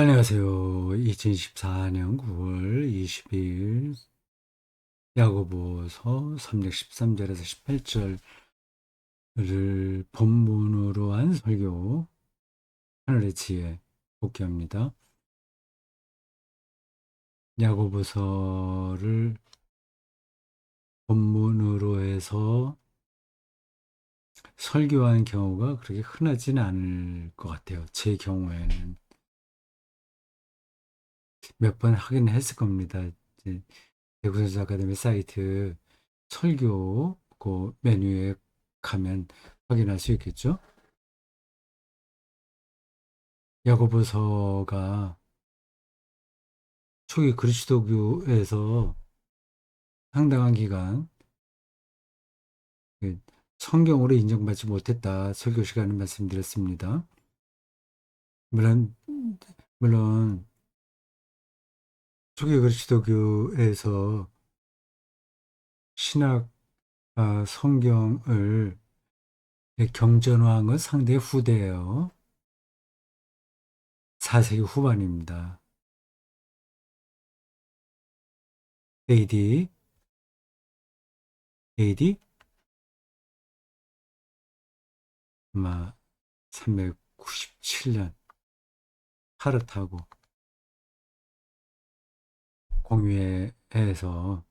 안녕하세요. 2024년 9월 22일 야고보서 3장 13절에서 18절을 본문으로 한 설교 하늘의 지혜 복귀합니다. 야고보서를 본문으로 해서 설교한 경우가 그렇게 흔하지는 않을 것 같아요. 제 경우에는 몇 번 하긴 했을 겁니다. 이제 대구선수 아카데미 사이트 설교 그 메뉴에 가면 확인할 수 있겠죠. 야고보서가 초기 그리스도교에서 상당한 기간 그 성경으로 인정받지 못했다 설교 시간에 말씀드렸습니다. 물론 물론 초기 그리스도교에서 신학 성경을 경전화한 건 상당히 후대예요. 4세기 후반입니다. AD AD 아마 397년 하르타고 공회에서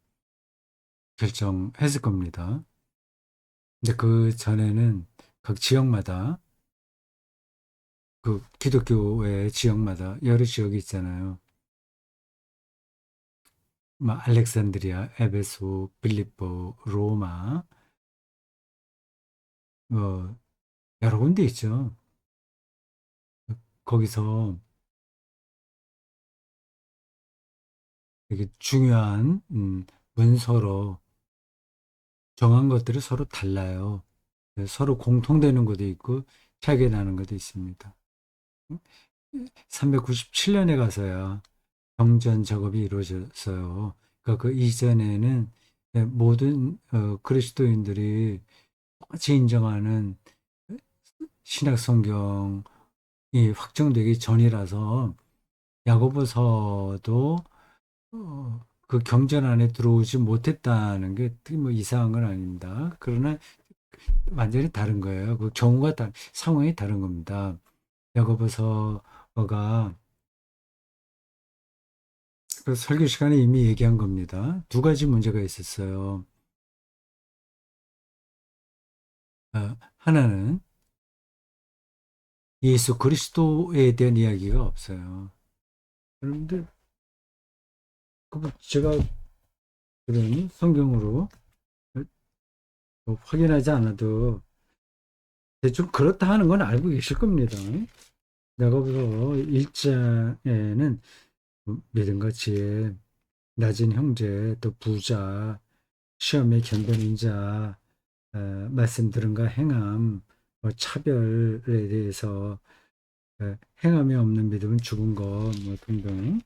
결정했을 겁니다. 근데 그 전에는 각 지역마다 그 기독교의 지역마다 여러 지역이 있잖아요. 막 알렉산드리아, 에베소, 빌립보, 로마, 뭐 여러 군데 있죠. 거기서 되게 중요한 문서로 정한 것들이 서로 달라요. 서로 공통되는 것도 있고 차이가 나는 것도 있습니다. 397년에 가서야 경전 작업이 이루어졌어요. 그러니까 그 이전에는 모든 그리스도인들이 똑같이 인정하는 신약 성경이 확정되기 전이라서 야고보서도 그 경전 안에 들어오지 못했다는 게 특히 뭐 이상한 건 아닙니다. 그러나 완전히 다른 거예요. 그 경우가 상황이 다른 겁니다. 야고보서가 그 설교 시간에 이미 얘기한 겁니다. 두 가지 문제가 있었어요. 하나는 예수 그리스도에 대한 이야기가 없어요. 그런데 제가 그러니 성경으로 확인하지 않아도 대충 그렇다 하는 건 알고 계실 겁니다. 야고보서 1장에는 믿음과 지혜, 낮은 형제, 또 부자, 시험에 견뎌낸 자, 말씀 들은가 행함, 뭐 차별에 대해서 행함이 없는 믿음은 죽은 것, 뭐 등등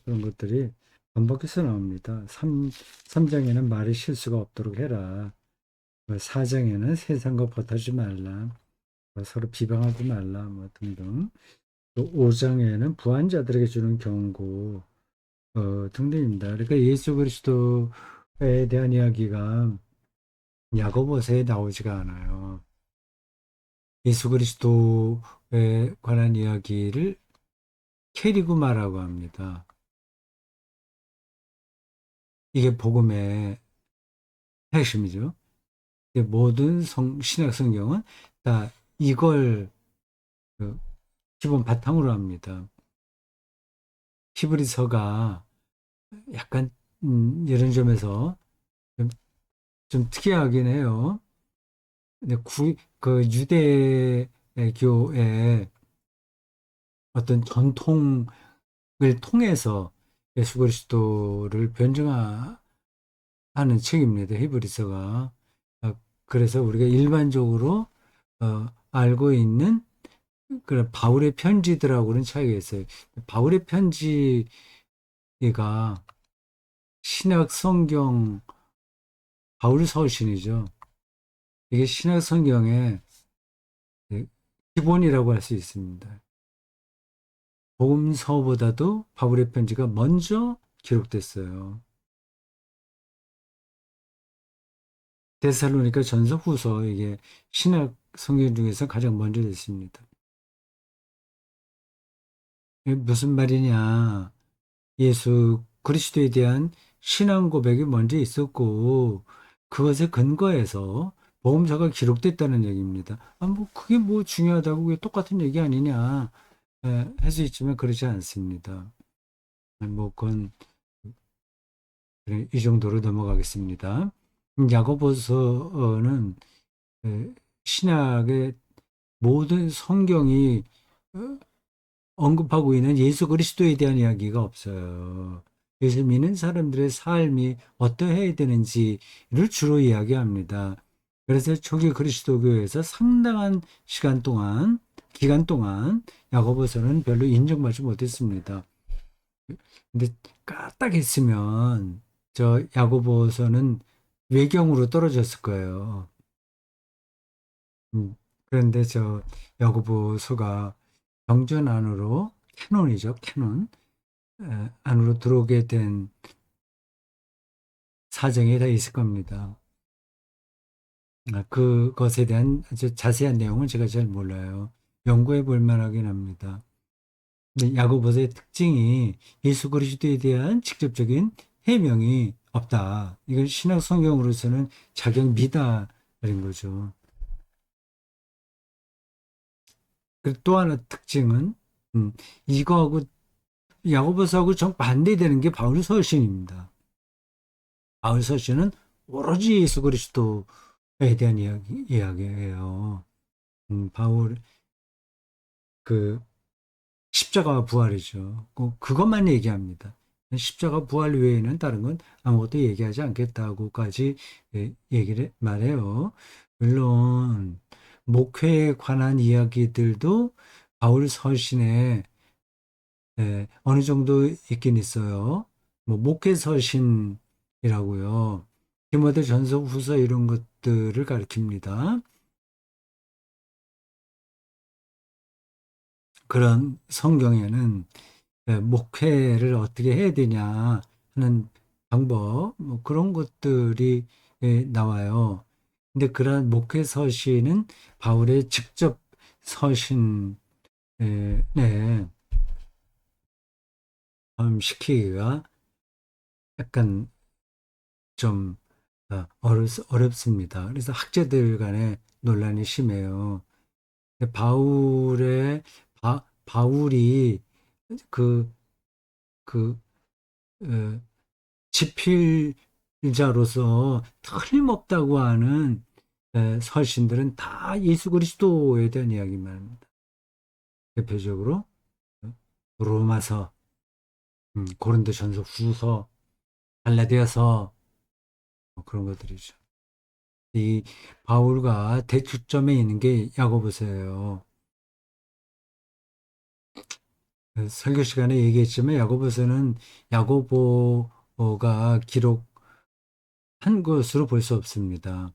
그런 것들이 반복해서 나옵니다. 3장에는 말이 실수가 없도록 해라. 4장에는 세상과 버타지 말라. 서로 비방하지 말라. 뭐 등등. 또 5장에는 부한자들에게 주는 경고 등등입니다. 그러니까 예수 그리스도에 대한 이야기가 야고보서에 나오지가 않아요. 예수 그리스도에 관한 이야기를 캐리그마라고 합니다. 이게 복음의 핵심이죠. 모든 신약 성경은 다 이걸 그 기본 바탕으로 합니다. 히브리서가 약간 이런 점에서 좀, 좀 특이하긴 해요. 근데 그 유대교의 어떤 전통을 통해서 예수 그리스도를 변증하는 책입니다. 히브리서가. 그래서 우리가 일반적으로 알고 있는 그런 바울의 편지들하고는 차이가 있어요. 바울의 편지가 신약 성경 바울 서신이죠. 이게 신약 성경의 기본이라고 할 수 있습니다. 복음서보다도 바울의 편지가 먼저 기록됐어요. 데살로니가 전서 후서 이게 신약 성경 중에서 가장 먼저 됐습니다. 이게 무슨 말이냐? 예수 그리스도에 대한 신앙 고백이 먼저 있었고 그것에 근거해서 복음서가 기록됐다는 얘기입니다. 뭐 그게 뭐 중요하다고 그게 똑같은 얘기 아니냐? 할 수 있지만 그렇지 않습니다. 뭐 그건 그래, 이 정도로 넘어가겠습니다. 야고보서는 에, 신약의 모든 성경이 어, 언급하고 있는 예수 그리스도에 대한 이야기가 없어요. 예수 믿는 사람들의 삶이 어떠해야 되는지를 주로 이야기합니다. 그래서 초기 그리스도교에서 상당한 기간 동안 야고보서는 별로 인정받지 못했습니다. 근데 까딱 했으면 저 야고보서는 외경으로 떨어졌을 거예요. 음, 그런데 저 야고보서가 경전 안으로 캐논이죠, 캐논. 안으로 들어오게 된 사정이 다 있을 겁니다. 그것에 대한 아주 자세한 내용은 제가 잘 몰라요. 연구해 볼 만하긴 합니다. 근데 야고보서의 특징이 예수 그리스도에 대한 직접적인 해명이 없다. 이건 신약 성경으로서는 자격 미달인 거죠. 그리고 또 하나 특징은 이거하고 야고보서하고 정반대되는 게 바울 서신입니다. 바울 서신은 오로지 예수 그리스도에 대한 이야기예요. 바울 그 십자가와 부활이죠. 그것만 얘기합니다. 십자가 부활 외에는 다른 건 아무것도 얘기하지 않겠다고까지 얘기를 말해요. 물론 목회에 관한 이야기들도 바울 서신에 어느 정도 있긴 있어요. 뭐 목회 서신이라고요. 디모데 전서 후서 이런 것들을 가리킵니다. 그런 성경에는 목회를 어떻게 해야 되냐 하는 방법, 뭐 그런 것들이 나와요. 근데 그러한 목회 서신은 바울의 직접 서신에 시키기가 약간 좀 어렵습니다. 그래서 학자들 간에 논란이 심해요. 근데 바울이 그, 그, 어, 지필자로서 틀림없다고 하는 서신들은 다 예수 그리스도에 대한 이야기만 합니다. 대표적으로 로마서, 고린도전서 후서, 갈라디아서 뭐 그런 것들이죠. 이 바울과 대초점에 있는 게 야고보서예요. 설교 시간에 얘기했지만 야고보서는 야고보가 기록한 것으로 볼 수 없습니다.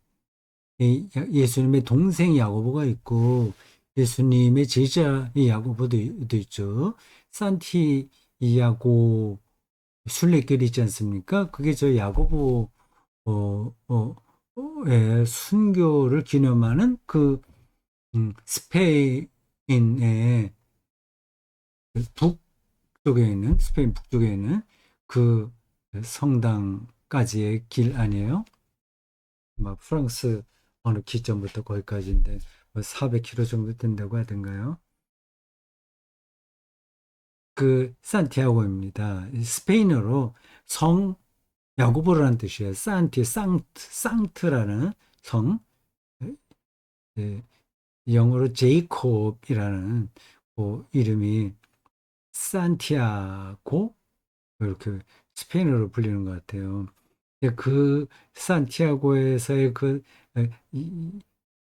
예수님의 동생 야고보가 있고 예수님의 제자 야고보도 있죠. 산티야고 순례길 있지 않습니까? 그게 저 야고보 의 순교를 기념하는 그 스페인의 북쪽에 있는 스페인 북쪽에 있는 그 성당까지의 길 아니에요? 막 프랑스 어느 기점부터 거기까지인데 뭐 400km 정도 된다고 하던가요? 그 산티아고입니다. 스페인어로 성 야고보라는 뜻이에요. 상트라는 성. 예, 영어로 제이콥이라는 이름이 산티아고 이렇게 스페인어로 불리는 것 같아요. 그 산티아고에서의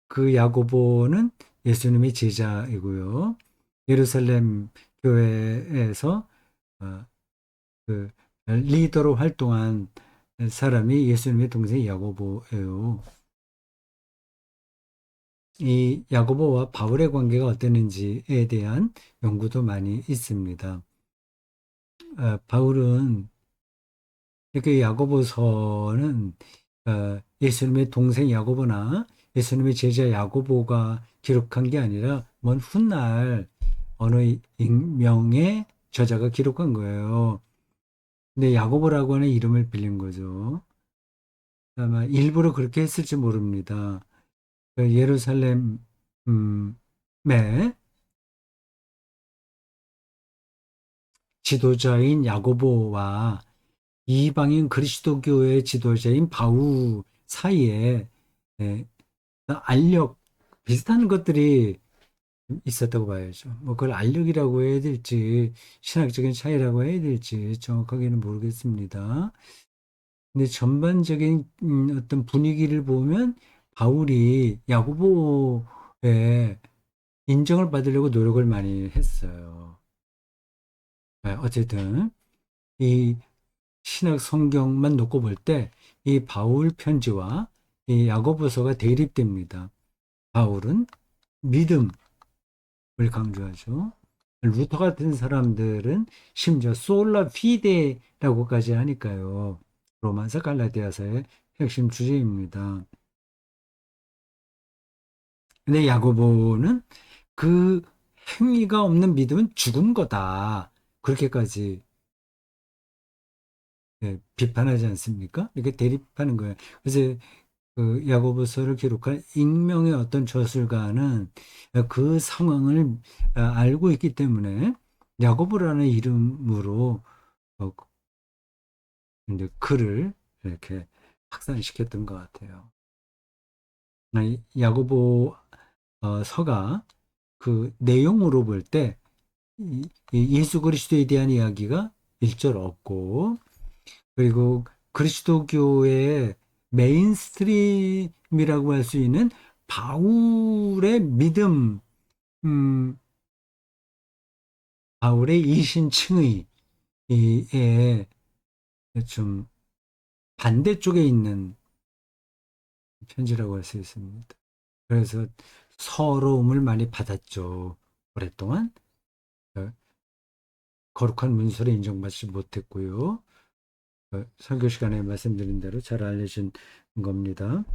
그 야고보는 예수님의 제자이고요. 예루살렘 교회에서 어, 그 리더로 활동한 사람이 예수님의 동생 야고보예요. 이 야고보와 바울의 관계가 어땠는지에 대한 연구도 많이 있습니다. 바울은 이렇게 야고보서는 예수님의 동생 야고보나 예수님의 제자 야고보가 기록한 게 아니라 먼 훗날 어느 익명의 저자가 기록한 거예요. 근데 야고보라고 하는 이름을 빌린 거죠. 아마 일부러 그렇게 했을지 모릅니다. 예루살렘 에 지도자인 야고보와 이방인 그리스도교의 지도자인 바울 사이에 예, 알력 비슷한 것들이 있었다고 봐야죠. 뭐 그걸 알력이라고 해야 될지 신학적인 차이라고 해야 될지 정확하게는 모르겠습니다. 근데 전반적인 어떤 분위기를 보면 바울이 야고보의 인정을 받으려고 노력을 많이 했어요. 어쨌든 이 신약 성경만 놓고 볼 때 이 바울 편지와 이 야고보서가 대립됩니다. 바울은 믿음을 강조하죠. 루터 같은 사람들은 심지어 솔라 피데라고까지 하니까요. 로마서 갈라디아서의 핵심 주제입니다. 근데 야고보는 그 행위가 없는 믿음은 죽은 거다. 그렇게까지 비판하지 않습니까? 이렇게 대립하는 거예요. 그래서 그 야고보서를 기록한 익명의 어떤 저술가는 그 상황을 알고 있기 때문에 야고보라는 이름으로 어, 이제 글을 이렇게 확산시켰던 것 같아요. 야고보 서가 그 내용으로 볼 때 예수 그리스도에 대한 이야기가 일절 없고 그리고 그리스도교의 메인스트림이라고 할 수 있는 바울의 믿음, 음, 바울의 이신칭의에 좀 반대쪽에 있는 편지라고 할 수 있습니다. 그래서 서러움을 많이 받았죠. 오랫동안 어, 거룩한 문서를 인정받지 못했고요. 설교 시간에 말씀드린 대로 잘 알려진 겁니다.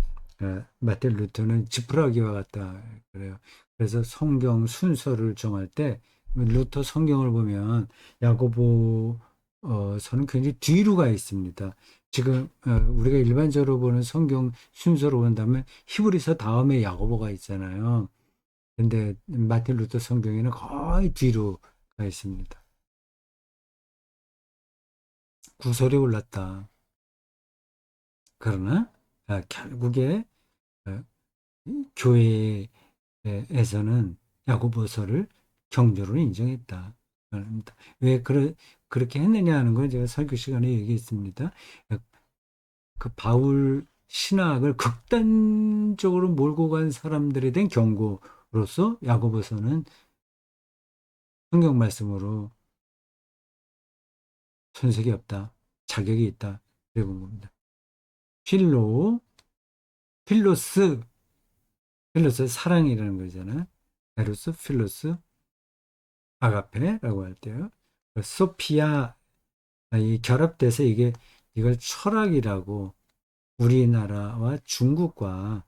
마틴 루터는 지푸라기와 같다 그래요. 그래서 성경 순서를 정할 때 루터 성경을 보면 야고보 서는 굉장히 뒤로 가 있습니다. 지금 우리가 일반적으로 보는 성경 순서로 본다면 히브리서 다음에 야고보가 있잖아요. 근데 마틴 루터 성경에는 거의 뒤로 가 있습니다. 구설에 올랐다. 그러나 결국에 어, 교회에서는 야고보서를 경조로 인정했다. 말합니다. 왜 그렇게 했느냐 하는 걸 제가 설교 시간에 얘기했습니다. 그 바울 신학을 극단적으로 몰고 간 사람들에 대한 경고로서 야고보서는 성경 말씀으로 손색이 없다. 자격이 있다. 그래 본 겁니다. 필로, 필로스, 필로스 사랑이라는 거잖아요. 에로스, 필로스, 아가페라고 할 때요. 소피아 이 결합돼서 이걸 철학이라고 우리나라와 중국과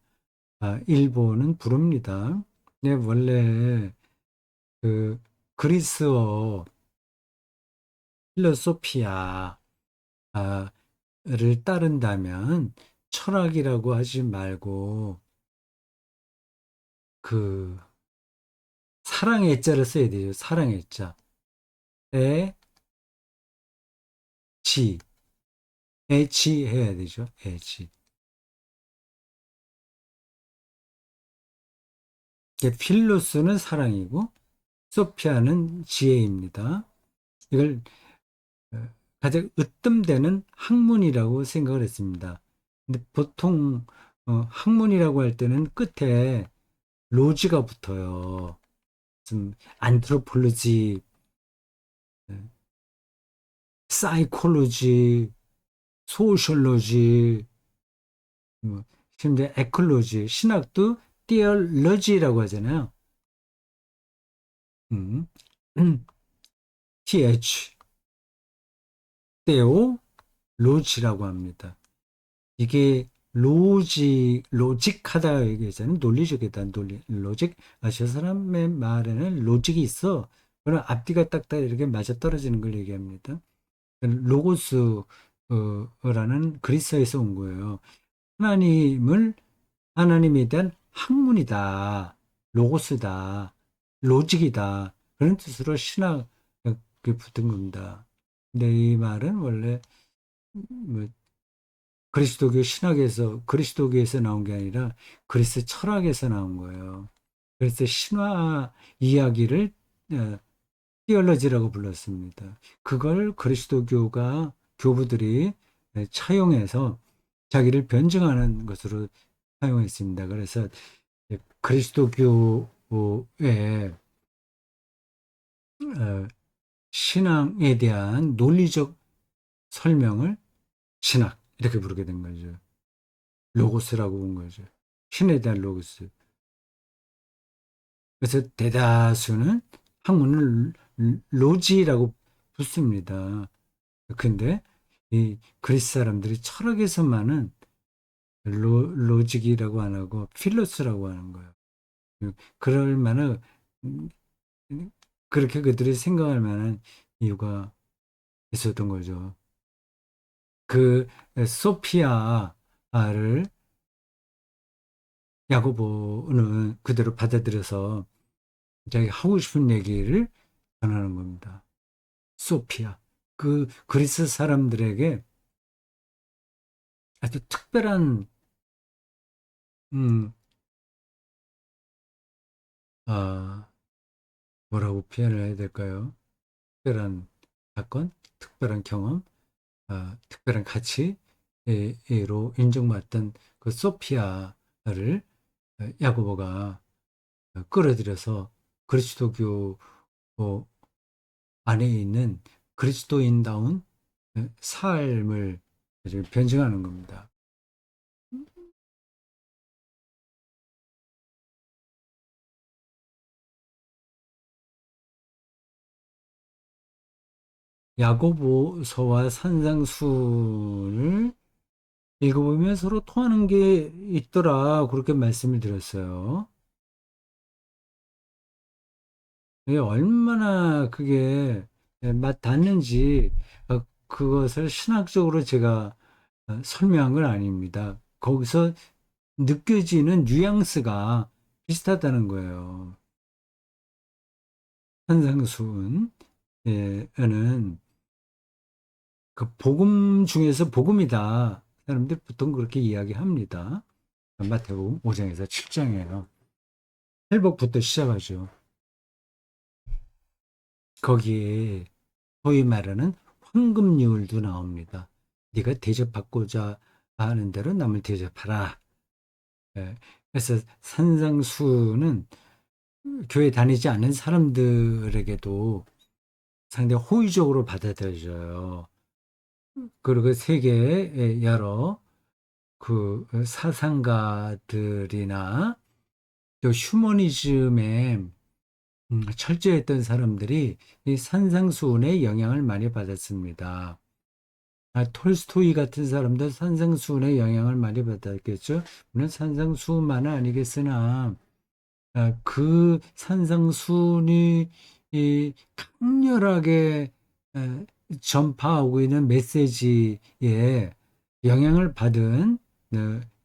일본은 부릅니다. 네, 원래 그 그리스어 필로소피아를 따른다면 철학이라고 하지 말고 그 사랑의 자를 써야 되죠. 사랑의 자. 에, 지. 에지 해야 되죠. 에지. 필로스는 사랑이고 소피아는 지혜입니다. 이걸 가장 으뜸되는 학문이라고 생각을 했습니다. 근데 보통 학문이라고 할 때는 끝에 로지가 붙어요. 좀 안트로폴로지, 사이콜로지, 소셜로지, 뭐 심지어 에콜로지, 신학도 theology라고 하잖아요. 음. th, theology라고 합니다. 이게 로직하다 얘기하잖아요. 논리적이다, 로직. 아, 저 사람의 말에는 로직이 있어. 그럼 앞뒤가 딱딱 이렇게 맞아 떨어지는 걸 얘기합니다. 로고스라는 그리스어에서 온 거예요. 하나님에 대한 학문이다, 로고스다, 로직이다. 그런 뜻으로 신학이 붙은 겁니다. 근데 이 말은 원래 뭐 그리스도교에서 나온 게 아니라 그리스 철학에서 나온 거예요. 그래서 신화 이야기를 티얼러지라고 불렀습니다. 그걸 그리스도교가 교부들이 차용해서 자기를 변증하는 것으로 사용했습니다. 그래서 그리스도교의 신앙에 대한 논리적 설명을 신학 이렇게 부르게 된 거죠. 로고스라고 본 거죠. 신에 대한 로고스. 그래서 대다수는 학문을 로지라고 붙습니다. 근데 이 그리스 사람들이 철학에서만은 로직이라고 안 하고 필로스라고 하는 거예요. 그럴 만한 음, 그렇게 그들이 생각할 만한 이유가 있었던 거죠. 그 소피아를 야고보는 그대로 받아들여서 자기 하고 싶은 얘기를 전하는 겁니다. 소피아. 그 그리스 사람들에게 아주 특별한 음, 아, 뭐라고 표현을 해야 될까요? 특별한 사건, 특별한 경험, 특별한 가치로 인정받던 그 소피아를 야고보가 끌어들여서 그리스도교 안에 있는 그리스도인다운 삶을 지금 변증하는 겁니다. 야고보서와 산상수를 읽어보면 서로 통하는 게 있더라. 그렇게 말씀을 드렸어요. 이게 얼마나 그게 맛 닿는지 그것을 신학적으로 제가 설명한 건 아닙니다. 거기서 느껴지는 뉘앙스가 비슷하다는 거예요. 산상수훈 는 그 복음 중에서 복음이다. 사람들이 보통 그렇게 이야기합니다. 마태복음 5장에서 7장이에요. 팔복부터 시작하죠. 거기에 소위 말하는 황금률도 나옵니다. 네가 대접받고자 하는 대로 남을 대접하라. 예. 그래서 산상수는 교회 다니지 않는 사람들에게도 상당히 호의적으로 받아들여져요. 그리고 세계의 여러 그 사상가들이나 또 휴머니즘에 철저했던 사람들이 이 산상수훈의 영향을 많이 받았습니다. 톨스토이 같은 사람도 산상수훈의 영향을 많이 받았겠죠. 물론 산상수훈만은 아니겠으나 그 산상수훈이 이 강렬하게 전파하고 있는 메시지에 영향을 받은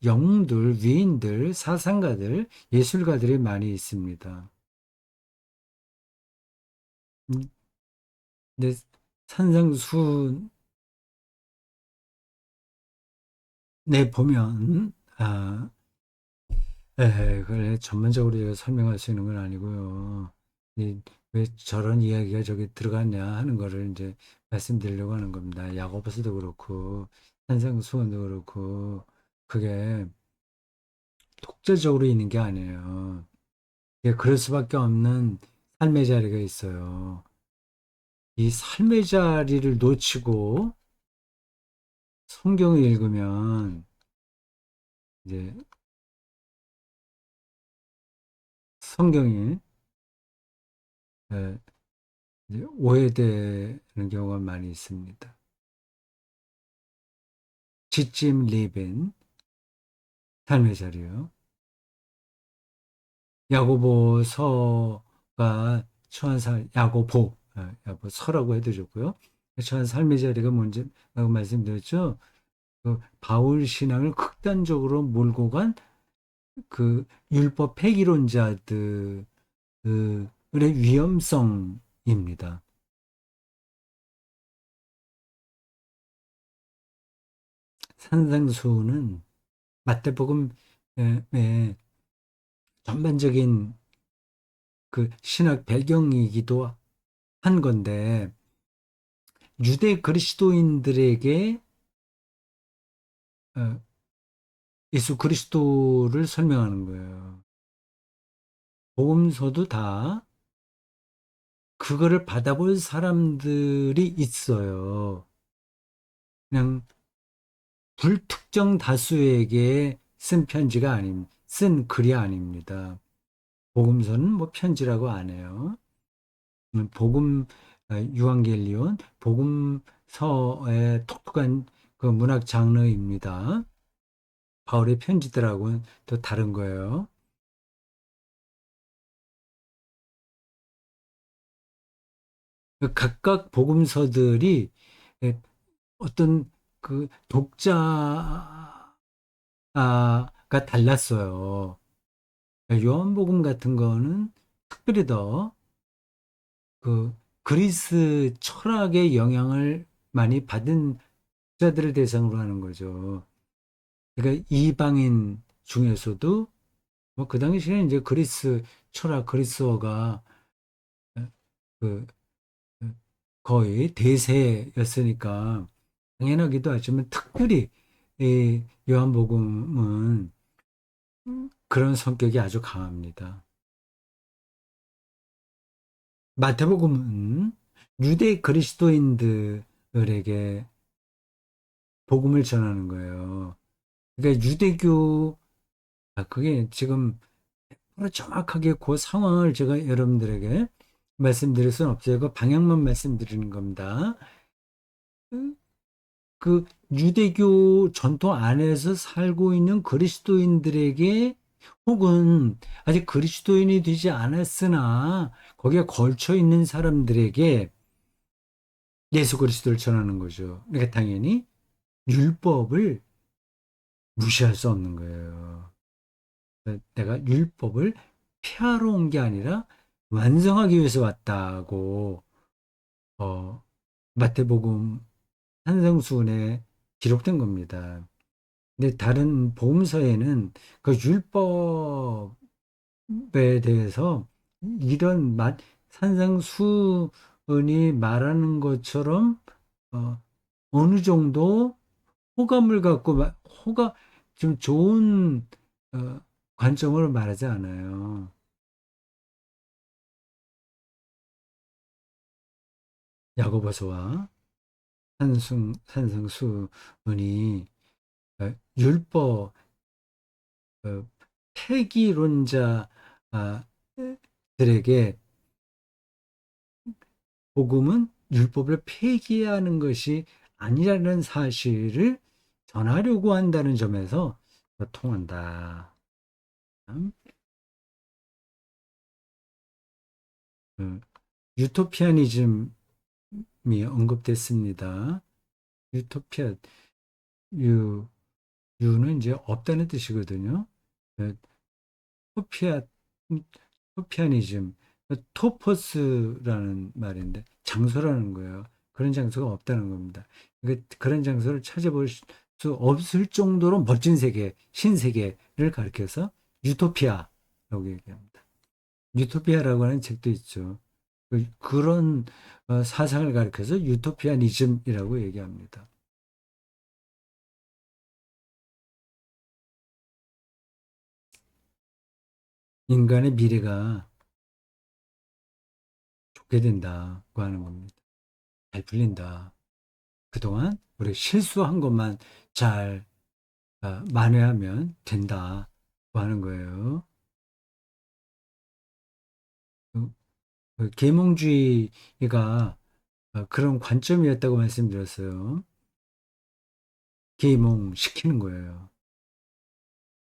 영웅들, 위인들, 사상가들, 예술가들이 많이 있습니다. 음, 근데 산상수훈에 보면 그걸 전문적으로 제가 설명할 수 있는 건 아니고요. 왜 저런 이야기가 저기 들어갔냐 하는 거를 이제 말씀드리려고 하는 겁니다. 야고보서도 그렇고 산상수훈도 그렇고 그게 독재적으로 있는 게 아니에요. 그럴 수밖에 없는 삶의 자리가 있어요. 이 삶의 자리를 놓치고 성경을 읽으면 이제 성경이 예, 이제 오해되는 경우가 많이 있습니다. 지찜 리벤 삶의 자리요. 야고보서가 처한 야고보서라고 해도 좋고요. 처한 삶의 자리가 뭔지라고 말씀드렸죠. 그 바울 신앙을 극단적으로 몰고 간 그 율법 폐기론자들의 위험성입니다. 산상수훈은 마태복음의 전반적인 그 신학 배경이기도 한 건데 유대 그리스도인들에게 어, 예수 그리스도를 설명하는 거예요. 복음서도 다 그거를 받아볼 사람들이 있어요. 그냥 불특정 다수에게 쓴 글이 아닙니다. 복음서는 뭐 편지라고 안 해요. 유한겔리온, 복음서의 독특한 그 문학 장르입니다. 바울의 편지들하고는 또 다른 거예요. 각각 복음서들이 어떤 그 독자가 달랐어요. 요한복음 같은 거는 특별히 더 그 그리스 철학의 영향을 많이 받은 자들을 대상으로 하는 거죠. 그러니까 이방인 중에서도 뭐 그 당시에 이제 그리스 철학, 그리스어가 그 거의 대세였으니까 당연하기도 하지만 특별히 이 요한복음은 그런 성격이 아주 강합니다. 마태복음은 유대 그리스도인들에게 복음을 전하는 거예요. 그러니까 그게 지금 정확하게 그 상황을 제가 여러분들에게 말씀드릴 수는 없어요. 그 방향만 말씀드리는 겁니다. 그 유대교 전통 안에서 살고 있는 그리스도인들에게 혹은 아직 그리스도인이 되지 않았으나 거기에 걸쳐 있는 사람들에게 예수 그리스도를 전하는 거죠. 그러니까 당연히 율법을 무시할 수 없는 거예요. 내가 율법을 폐하러 온 게 아니라 완성하기 위해서 왔다고 어, 마태복음 산성수훈에 기록된 겁니다. 근데 다른 복음서에는 그 율법에 대해서 이런 산상수훈이 말하는 것처럼 어, 어느 정도 호감을 갖고 호가 좀 좋은 어, 관점으로 말하지 않아요. 야고보서와 산성수훈이 율법 어, 폐기론자들에게 복음은 율법을 폐기하는 것이 아니라는 사실을 전하려고 한다는 점에서 통한다. 음, 유토피아니즘이 언급됐습니다. 유토피아, 유, 유는 이제 없다는 뜻이거든요. 어, 토피아, 토피아니즘, 토퍼스라는 말인데 장소라는 거예요. 그런 장소가 없다는 겁니다. 그런 장소를 찾아볼 수 없을 정도로 멋진 세계, 신세계를 가리켜서 유토피아라고 얘기합니다. 유토피아라고 하는 책도 있죠. 그런 사상을 가리켜서 유토피아니즘이라고 얘기합니다. 인간의 미래가 좋게 된다고 하는 겁니다. 잘 풀린다. 그동안 우리 실수한 것만 잘 만회하면 된다고 하는 거예요. 계몽주의가 그런 관점이었다고 말씀드렸어요. 계몽시키는 거예요.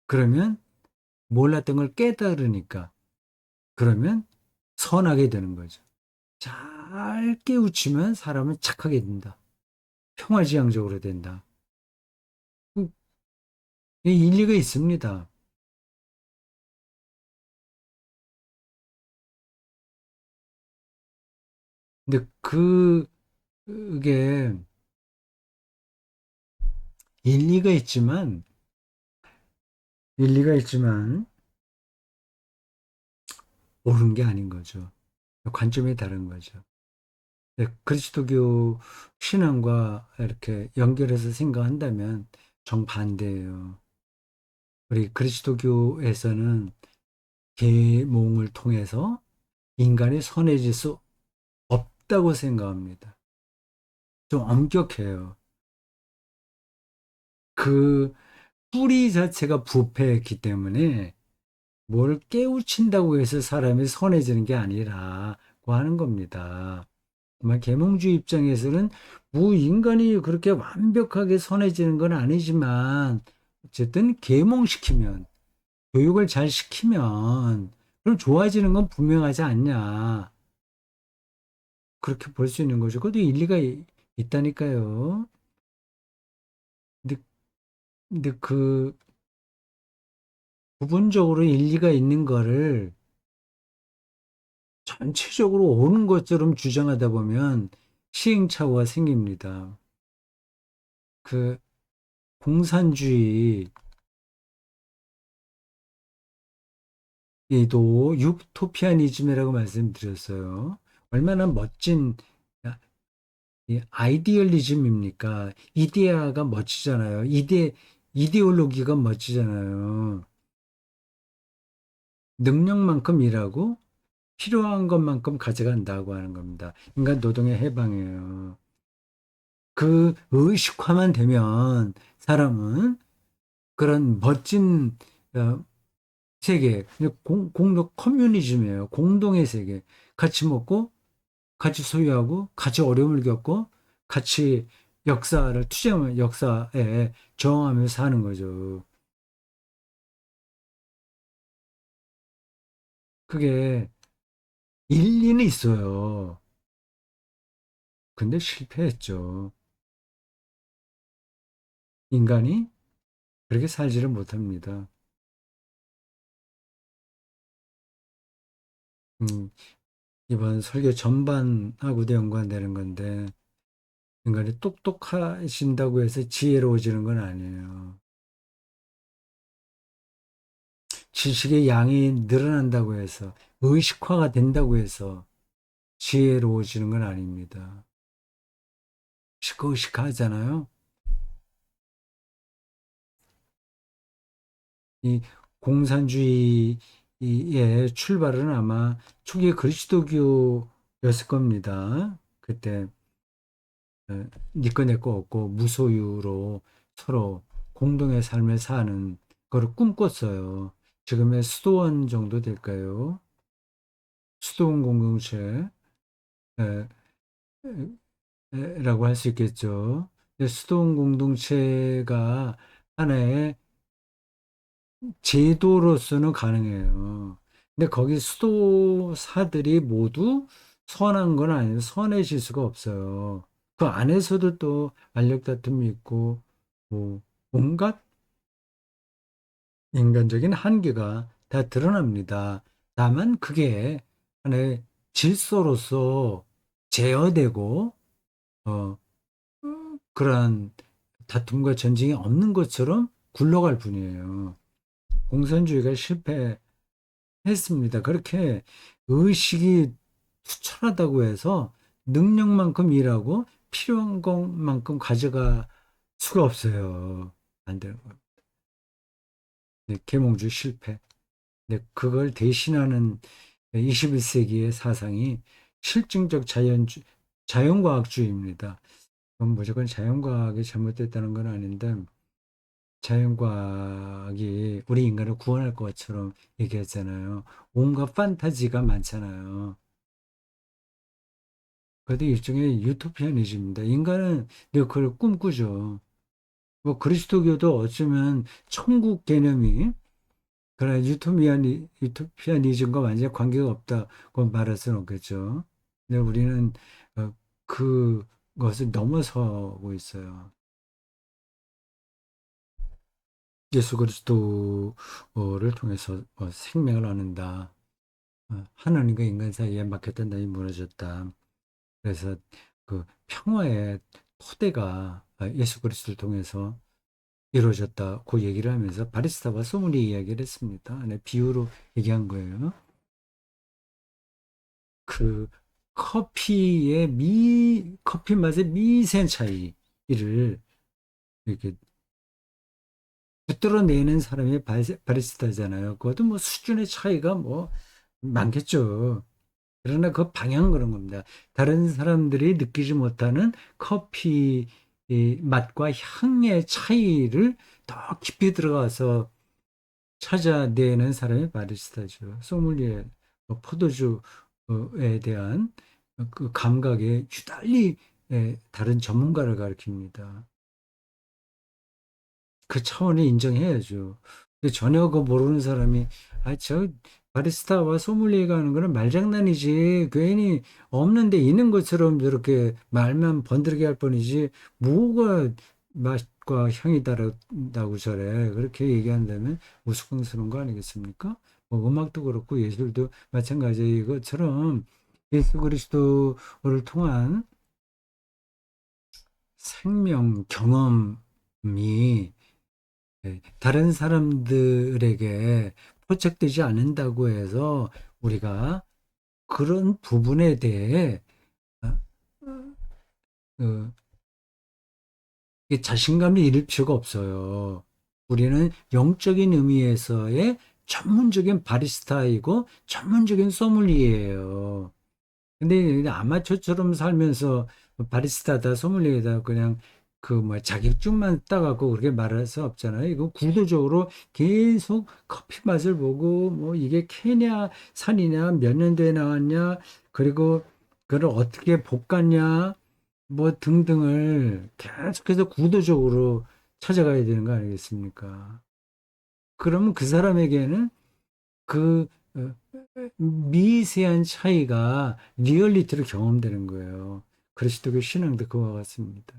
그러면 몰랐던 걸 깨달으니까 그러면 선하게 되는 거죠. 잘 깨우치면 사람은 착하게 된다. 평화지향적으로 된다. 이 일리가 있습니다. 근데 그게 일리가 있지만, 일리가 있지만, 옳은 게 아닌 거죠. 관점이 다른 거죠. 네, 그리스도교 신앙과 이렇게 연결해서 생각한다면 정반대예요. 우리 그리스도교에서는 계몽을 통해서 인간이 선해질 수 없다고 생각합니다. 좀 엄격해요. 그 뿌리 자체가 부패했기 때문에 뭘 깨우친다고 해서 사람이 선해지는 게 아니라고 하는 겁니다. 정말 계몽주의 입장에서는 뭐 인간이 그렇게 완벽하게 선해지는 건 아니지만 어쨌든 계몽시키면 교육을 잘 시키면 그럼 좋아지는 건 분명하지 않냐. 그렇게 볼 수 있는 거죠. 그것도 일리가 있다니까요. 근데, 근데 그 부분적으로 일리가 있는 거를 전체적으로 옳은 것처럼 주장하다 보면 시행착오가 생깁니다. 그 공산주의 이도 유토피아니즘이라고 말씀드렸어요. 얼마나 멋진 아이디얼리즘입니까? 이데아가 멋지잖아요. 이데올로기가 멋지잖아요. 능력만큼 일하고 필요한 것만큼 가져간다고 하는 겁니다. 인간 노동의 해방이에요. 그 의식화만 되면 사람은 그런 멋진 어, 세계, 공동 커뮤니즘이에요. 공동의 세계. 같이 먹고, 같이 소유하고, 같이 어려움을 겪고, 같이 역사를 투쟁하면 역사에 저항하며 사는 거죠. 그게 일리는 있어요. 근데 실패했죠. 인간이 그렇게 살지를 못합니다. 음, 이번 설교 전반하고도 연관되는 건데, 인간이 똑똑하신다고 해서 지혜로워지는 건 아니에요. 지식의 양이 늘어난다고 해서, 의식화가 된다고 해서 지혜로워지는 건 아닙니다. 의식하잖아요. 이 공산주의의 출발은 아마 초기 그리스도교였을 겁니다. 그때 니꺼 내꺼 없고 무소유로 서로 공동의 삶을 사는 거를 꿈꿨어요. 지금의 수도원 정도 될까요? 수도원 공동체 에, 라고 할 수 있겠죠. 근데 수도원 공동체가 하나의 제도로서는 가능해요. 근데 거기 수도사들이 모두 선한 건 아니에요. 선해질 수가 없어요. 그 안에서도 또 알력 다툼이 있고, 뭐, 온갖 인간적인 한계가 다 드러납니다. 다만 그게 하나의 질서로서 제어되고, 어, 그러한 다툼과 전쟁이 없는 것처럼 굴러갈 뿐이에요. 공산주의가 실패했습니다. 그렇게 의식이 투철하다고 해서 능력만큼 일하고 필요한 것만큼 가져갈 수가 없어요. 안 되는 거예요. 네, 계몽주의 실패. 네, 그걸 대신하는 21세기의 사상이 실증적 자연과학주의입니다. 그건 무조건 자연과학이 잘못됐다는 건 아닌데, 자연과학이 우리 인간을 구원할 것처럼 얘기했잖아요. 온갖 판타지가 많잖아요. 그것도 일종의 유토피아니즘입니다. 인간은 늘 그걸 꿈꾸죠. 뭐 그리스도교도 어쩌면 천국 개념이 그러나 유토피아니즘과 완전히 관계가 없다고 말할 수는 없겠죠. 근데 우리는 어, 그것을 넘어서고 있어요. 예수 그리스도를 통해서 생명을 얻는다. 하나님과 인간 사이에 막혔던 담이 무너졌다. 그래서 그 평화의 토대가 예수 그리스도를 통해서 이루어졌다고 얘기를 하면서 바리스타와 소믈리에 이야기를 했습니다. 네, 비유로 얘기한 거예요. 그 커피 맛의 미세한 차이를 이렇게 붙들어내는 사람이 바리스타잖아요. 그것도 뭐 수준의 차이가 뭐 많겠죠. 그러나 그 방향은 그런 겁니다. 다른 사람들이 느끼지 못하는 커피 이 맛과 향의 차이를 더 깊이 들어가서 찾아내는 사람이 바리스타죠. 소믈리에, 포도주에 대한 그 감각에 유달리 다른 전문가를 가리킵니다. 그 차원을 인정해야죠. 근데 전혀 그 모르는 사람이 저 바리스타와 소믈리에가 하는 거는 말장난이지 괜히 없는데 있는 것처럼 저렇게 말만 번들게 할 뿐이지 뭐가 맛과 향이 다르다고 저래 그렇게 얘기한다면 우스꽝스러운 거 아니겠습니까? 뭐 음악도 그렇고 예술도 마찬가지 이것처럼 예수 그리스도를 통한 생명 경험이 다른 사람들에게 포착되지 않는다고 해서 우리가 그런 부분에 대해 어, 어, 이 자신감을 잃을 필요가 없어요. 우리는 영적인 의미에서의 전문적인 바리스타이고 전문적인 소믈리에예요. 근데 아마추어처럼 살면서 바리스타다, 소믈리에다 그냥 그 뭐 자격증만 따갖고 그렇게 말할 수 없잖아요. 이거 구도적으로 계속 커피 맛을 보고 뭐 이게 케냐 산이냐 몇 년도에 나왔냐 그리고 그걸 어떻게 볶았냐 뭐 등등을 계속해서 구도적으로 찾아가야 되는 거 아니겠습니까? 그러면 그 사람에게는 그 어, 미세한 차이가 리얼리티로 경험되는 거예요. 그리스도교 신앙도 그와 같습니다.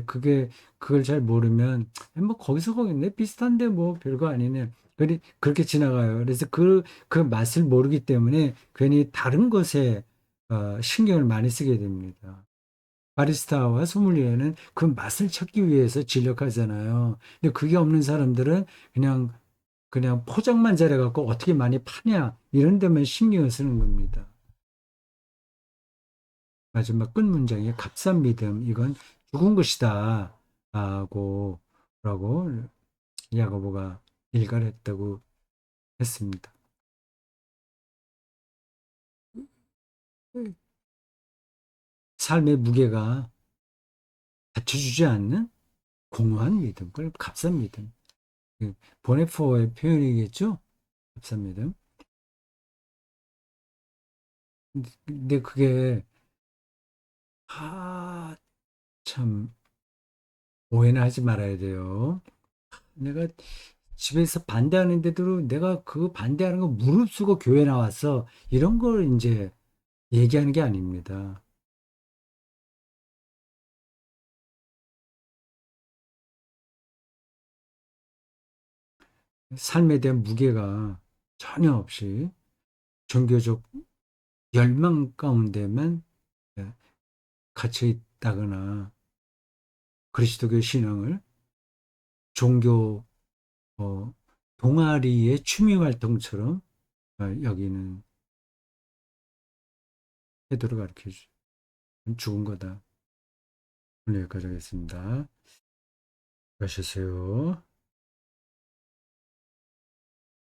근데 그걸 잘 모르면 뭐 거기서 거기네 비슷한데 뭐 별거 아니네. 그렇게 지나가요. 그래서 그 맛을 모르기 때문에 괜히 다른 것에 신경을 많이 쓰게 됩니다. 바리스타와 소믈리에는 그 맛을 찾기 위해서 진력하잖아요. 근데 그게 없는 사람들은 그냥 포장만 잘해갖고 어떻게 많이 파냐 이런 데만 신경을 쓰는 겁니다. 마지막 끝 문장에 값싼 믿음 이건 죽은 것이다 라고 야고보가 일갈했다고 했습니다. 삶의 무게가 받쳐주지 않는 공허한 믿음, 그걸 값싼 믿음. 보네포의 표현이겠죠? 값싼 믿음. 근데 그게 참 오해는 하지 말아야 돼요. 내가 집에서 반대하는데도 내가 그 반대하는 거 무릅쓰고 교회 나왔어. 이런 걸 이제 얘기하는 게 아닙니다. 삶에 대한 무게가 전혀 없이 종교적 열망 가운데만 예, 갇혀 있다거나 그리스도교 신앙을 종교 동아리의 취미 활동처럼 여기는 태도를 가르쳐 주죠. 죽은 거다. 오늘 여기까지 하겠습니다. 수고하셨어요.